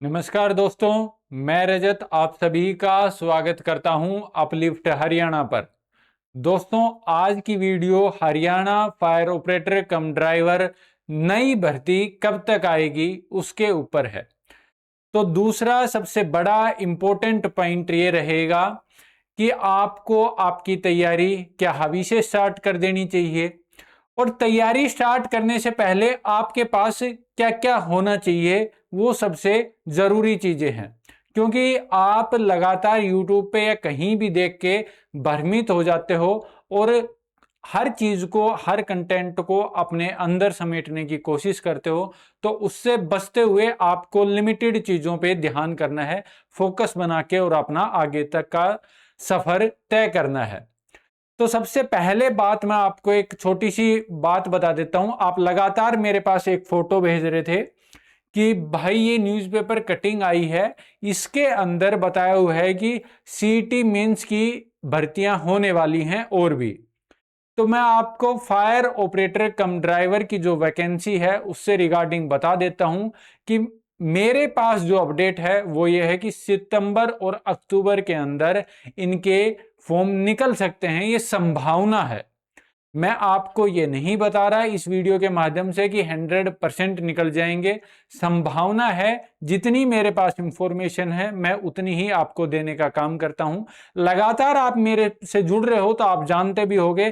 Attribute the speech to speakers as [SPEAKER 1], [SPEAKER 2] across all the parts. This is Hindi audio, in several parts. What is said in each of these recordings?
[SPEAKER 1] नमस्कार दोस्तों, मैं रजत आप सभी का स्वागत करता हूं अपलिफ्ट हरियाणा पर। दोस्तों, आज की वीडियो हरियाणा फायर ऑपरेटर कम ड्राइवर नई भर्ती कब तक आएगी उसके ऊपर है। तो दूसरा सबसे बड़ा इंपॉर्टेंट पॉइंट ये रहेगा कि आपको आपकी तैयारी क्या अभी से स्टार्ट कर देनी चाहिए, और तैयारी स्टार्ट करने से पहले आपके पास क्या क्या होना चाहिए वो सबसे जरूरी चीजें हैं। क्योंकि आप लगातार यूट्यूब पे या कहीं भी देख के भ्रमित हो जाते हो और हर चीज को, हर कंटेंट को अपने अंदर समेटने की कोशिश करते हो, तो उससे बचते हुए आपको लिमिटेड चीजों पे ध्यान करना है, फोकस बना के और अपना आगे तक का सफर तय करना है। तो सबसे पहले बात मैं आपको एक छोटी सी बात बता देता हूं। आप लगातार मेरे पास एक फोटो भेज रहे थे कि भाई ये न्यूज़पेपर कटिंग आई है, इसके अंदर बताया हुआ है कि सीईटी मेंस की भर्तियां होने वाली हैं और भी। तो मैं आपको फायर ऑपरेटर कम ड्राइवर की जो वैकेंसी है उससे रिगार्डिंग बता देता हूं कि मेरे पास जो अपडेट है वो ये है कि सितंबर और अक्टूबर के अंदर इनके फॉर्म निकल सकते हैं, ये संभावना है। मैं आपको ये नहीं बता रहा इस वीडियो के माध्यम से कि 100% निकल जाएंगे, संभावना है। जितनी मेरे पास इंफॉर्मेशन है मैं उतनी ही आपको देने का काम करता हूं। लगातार आप मेरे से जुड़ रहे हो तो आप जानते भी होंगे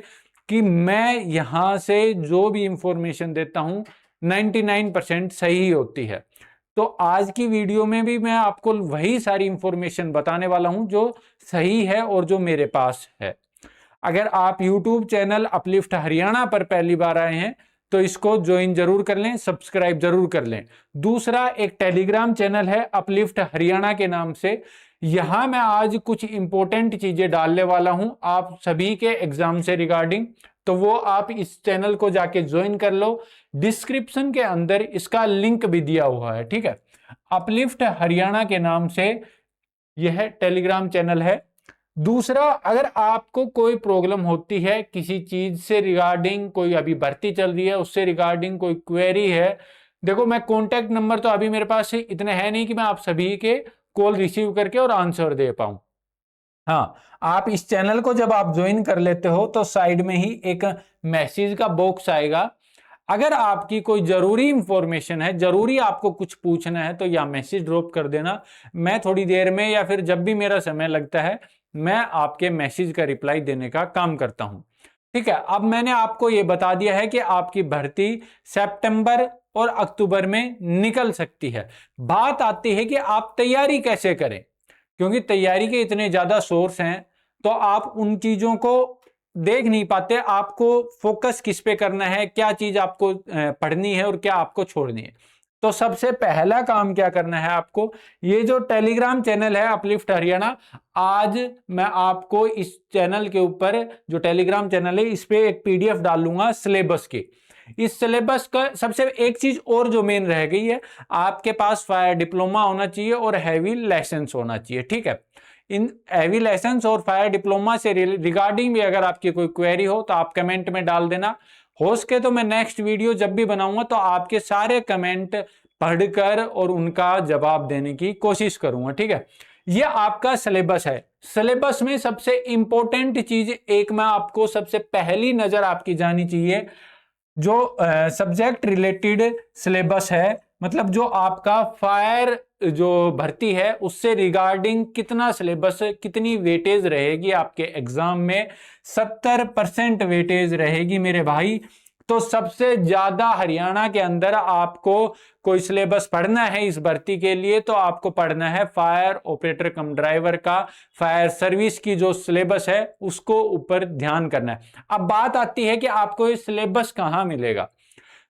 [SPEAKER 1] कि मैं यहां से जो भी इंफॉर्मेशन देता हूं 99% सही होती है। तो आज की वीडियो में भी मैं आपको वही सारी इंफॉर्मेशन बताने वाला हूं जो सही है और जो मेरे पास है। अगर आप YouTube चैनल अपलिफ्ट हरियाणा पर पहली बार आए हैं तो इसको ज्वाइन जरूर कर लें, सब्सक्राइब जरूर कर लें। दूसरा, एक टेलीग्राम चैनल है अपलिफ्ट हरियाणा के नाम से। यहां मैं आज कुछ इंपॉर्टेंट चीजें डालने वाला हूं आप सभी के एग्जाम से रिगार्डिंग, तो वो आप इस चैनल को जाके ज्वाइन कर लो। डिस्क्रिप्शन के अंदर इसका लिंक भी दिया हुआ है, ठीक है। अपलिफ्ट हरियाणा के नाम से यह टेलीग्राम चैनल है। दूसरा, अगर आपको कोई प्रॉब्लम होती है किसी चीज से रिगार्डिंग, कोई अभी भर्ती चल रही है उससे रिगार्डिंग कोई क्वेरी है, देखो मैं कॉन्टैक्ट नंबर तो अभी मेरे पास इतने हैं नहीं कि मैं आप सभी के कॉल रिसीव करके और आंसर दे पाऊं। हाँ, आप इस चैनल को जब आप ज्वाइन कर लेते हो तो साइड में ही एक मैसेज का बॉक्स आएगा। अगर आपकी कोई जरूरी इंफॉर्मेशन है, जरूरी आपको कुछ पूछना है, तो या मैसेज ड्रॉप कर देना। मैं थोड़ी देर में या फिर जब भी मेरा समय लगता है मैं आपके मैसेज का रिप्लाई देने का काम करता हूं, ठीक है। अब मैंने आपको यह बता दिया है कि आपकी भर्ती सितंबर और अक्टूबर में निकल सकती है। बात आती है कि आप तैयारी कैसे करें, क्योंकि तैयारी के इतने ज्यादा सोर्स हैं तो आप उन चीजों को देख नहीं पाते। आपको फोकस किस पे करना है, क्या चीज आपको पढ़नी है और क्या आपको छोड़नी है। तो सबसे पहला काम क्या करना है आपको, ये जो टेलीग्राम चैनल है अपलिफ्ट हरियाणा, आज मैं आपको इस चैनल के ऊपर जो टेलीग्राम चैनल है इस पे एक पीडीएफ डालूंगा सिलेबस की। इस सिलेबस का सबसे एक चीज और जो मेन रह गई है, आपके पास फायर डिप्लोमा होना चाहिए और हैवी लाइसेंस होना चाहिए, ठीक है। इन हैवी लाइसेंस और फायर डिप्लोमा से रिगार्डिंग भी अगर आपकी कोई क्वेरी हो तो आप कमेंट में डाल देना। हो सके तो मैं नेक्स्ट वीडियो जब भी बनाऊंगा तो आपके सारे कमेंट पढ़कर और उनका जवाब देने की कोशिश करूंगा, ठीक है। ये आपका सिलेबस है। सिलेबस में सबसे इंपॉर्टेंट चीज एक मैं आपको सबसे पहली नजर आपकी जानी चाहिए, जो सब्जेक्ट रिलेटेड सिलेबस है, मतलब जो आपका फायर जो भर्ती है उससे रिगार्डिंग कितना सिलेबस, कितनी वेटेज रहेगी आपके एग्जाम में। 70% वेटेज रहेगी मेरे भाई। तो सबसे ज्यादा हरियाणा के अंदर आपको कोई सिलेबस पढ़ना है इस भर्ती के लिए तो आपको पढ़ना है फायर ऑपरेटर कम ड्राइवर का, फायर सर्विस की जो सिलेबस है उसको ऊपर ध्यान करना है। अब बात आती है कि आपको ये सिलेबस कहां मिलेगा।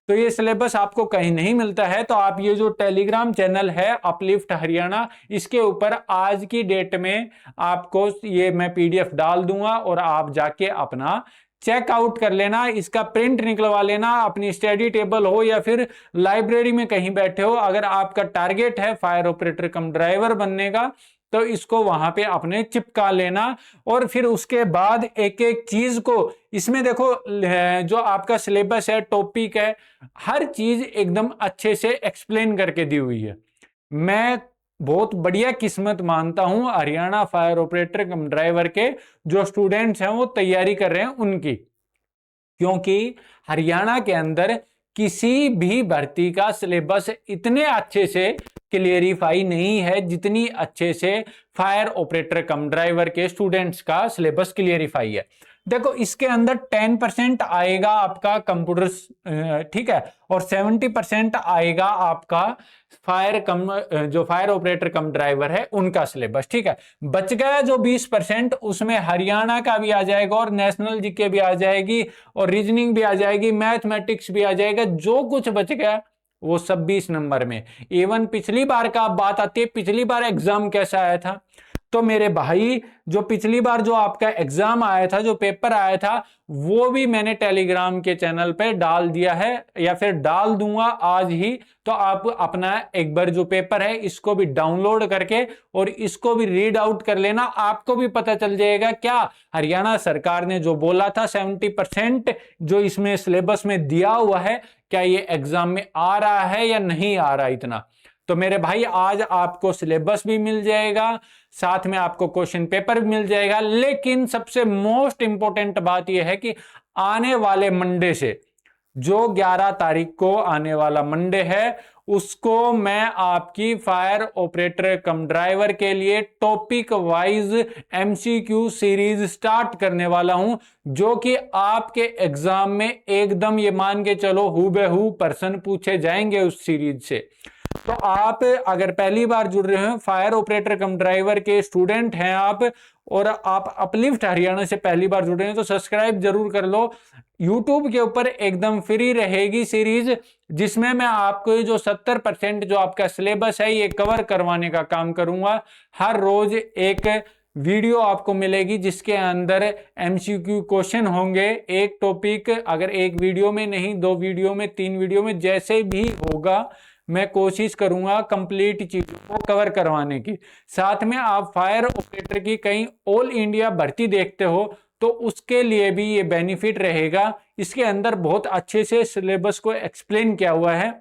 [SPEAKER 1] तो ये सिलेबस आपको कहीं नहीं मिलता है, तो आप ये जो टेलीग्राम चैनल है अपलिफ्ट हरियाणा, इसके ऊपर आज की डेट में आपको ये मैं पीडीएफ डाल दूंगा और आप जाके अपना चेकआउट कर लेना, इसका प्रिंट निकलवा लेना। अपनी स्टडी टेबल हो या फिर लाइब्रेरी में कहीं बैठे हो, अगर आपका टारगेट है फायर ऑपरेटर कम ड्राइवर बनने का तो इसको वहां पे अपने चिपका लेना। और फिर उसके बाद एक एक चीज को इसमें देखो, जो आपका सिलेबस है, टॉपिक है, हर चीज एकदम अच्छे से एक्सप्लेन करके दी हुई है। मैं बहुत बढ़िया किस्मत मानता हूं हरियाणा फायर ऑपरेटर कम ड्राइवर के जो स्टूडेंट्स हैं वो तैयारी कर रहे हैं उनकी, क्योंकि हरियाणा के अंदर किसी भी भर्ती का सिलेबस इतने अच्छे से क्लियरिफाई नहीं है जितनी अच्छे से फायर ऑपरेटर कम ड्राइवर के स्टूडेंट्स का सिलेबस क्लियरिफाई है। देखो इसके अंदर 10% आएगा आपका कंप्यूटर, ठीक है, और 70% आएगा आपका जो फायर ऑपरेटर कम ड्राइवर है उनका सिलेबस, ठीक है। बच गया जो 20%, उसमें हरियाणा का भी आ जाएगा और नेशनल जीके भी आ जाएगी और रीजनिंग भी आ जाएगी, मैथमेटिक्स भी आ जाएगा। जो कुछ बच गया वो सब 20 नंबर में। इवन पिछली बार का बात आती है, पिछली बार एग्जाम कैसा आया था, तो मेरे भाई जो पिछली बार जो आपका एग्जाम आया था, जो पेपर आया था, वो भी मैंने टेलीग्राम के चैनल पे डाल दिया है या फिर डाल दूंगा आज ही। तो आप अपना एक बार जो पेपर है इसको भी डाउनलोड करके और इसको भी रीड आउट कर लेना, आपको भी पता चल जाएगा क्या हरियाणा सरकार ने जो बोला था 70% जो इसमें सिलेबस में दिया हुआ है, क्या ये एग्जाम में आ रहा है या नहीं आ रहा इतना। तो मेरे भाई आज आपको सिलेबस भी मिल जाएगा, साथ में आपको क्वेश्चन पेपर भी मिल जाएगा, लेकिन सबसे मोस्ट इंपॉर्टेंट बात यह है कि आने वाले मंडे से, जो 11 तारीख को आने वाला मंडे है, उसको मैं आपकी फायर ऑपरेटर कम ड्राइवर के लिए topic wise MCQ series start करने वाला हूं, जो कि आपके एग्जाम में एकदम ये मान के चलो हूबहू प्रश्न पूछे जाएंगे उस सीरीज से। तो आप अगर पहली बार जुड़ रहे हैं, फायर ऑपरेटर कम ड्राइवर के स्टूडेंट हैं आप, और आप अपलिफ्ट हरियाणा से पहली बार जुड़ रहे हैं, तो सब्सक्राइब जरूर कर लो। YouTube के ऊपर एकदम फ्री रहेगी सीरीज, जिसमें मैं आपको जो 70% जो आपका सिलेबस है ये कवर करवाने का काम करूंगा। हर रोज एक वीडियो आपको मिलेगी जिसके अंदर एमसीक्यू क्वेश्चन होंगे, एक टॉपिक, अगर एक वीडियो में नहीं 2 वीडियो में 3 वीडियो में, जैसे भी होगा मैं कोशिश करूंगा कंप्लीट चीजों को कवर करवाने की। साथ में आप फायर ऑपरेटर की कहीं ऑल इंडिया भर्ती देखते हो तो उसके लिए भी ये बेनिफिट रहेगा। इसके अंदर बहुत अच्छे से सिलेबस को एक्सप्लेन किया हुआ है,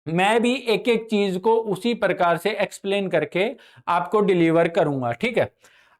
[SPEAKER 1] मैं भी एक एक चीज को उसी प्रकार से एक्सप्लेन करके आपको डिलीवर करूंगा, ठीक है।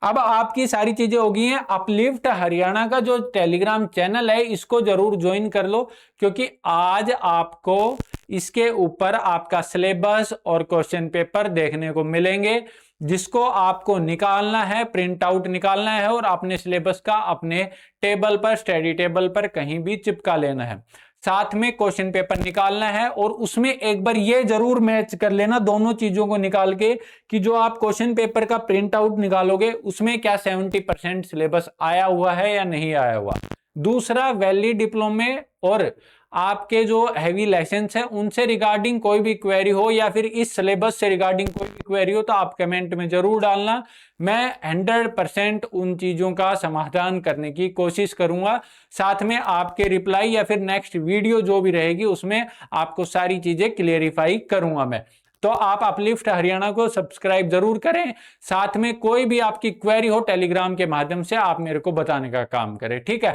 [SPEAKER 1] अब आपकी सारी चीजें हो गई हैं। अपलिफ्ट हरियाणा का जो टेलीग्राम चैनल है इसको जरूर ज्वाइन कर लो, क्योंकि आज आपको इसके ऊपर आपका सिलेबस और क्वेश्चन पेपर देखने को मिलेंगे, जिसको आपको निकालना है, प्रिंट आउट निकालना है और अपने सिलेबस का अपने टेबल पर, स्टडी टेबल पर कहीं भी चिपका लेना है। साथ में क्वेश्चन पेपर निकालना है और उसमें एक बार ये जरूर मैच कर लेना दोनों चीजों को निकाल के कि जो आप क्वेश्चन पेपर का प्रिंट आउट निकालोगे उसमें क्या 70% सिलेबस आया हुआ है या नहीं आया हुआ। दूसरा, वैलिड डिप्लोमे और आपके जो हैवी लाइसेंस है उनसे रिगार्डिंग कोई भी क्वेरी हो या फिर इस सिलेबस से रिगार्डिंग कोई भी क्वेरी हो तो आप कमेंट में जरूर डालना। मैं 100% उन चीजों का समाधान करने की कोशिश करूंगा। साथ में आपके रिप्लाई या फिर नेक्स्ट वीडियो जो भी रहेगी उसमें आपको सारी चीजें क्लियरिफाई करूंगा मैं। तो आप अपलिफ्ट हरियाणा को सब्सक्राइब जरूर करें, साथ में कोई भी आपकी क्वेरी हो टेलीग्राम के माध्यम से आप मेरे को बताने का काम करें, ठीक है।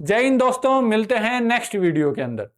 [SPEAKER 1] जय हिंद दोस्तों, मिलते हैं नेक्स्ट वीडियो के अंदर।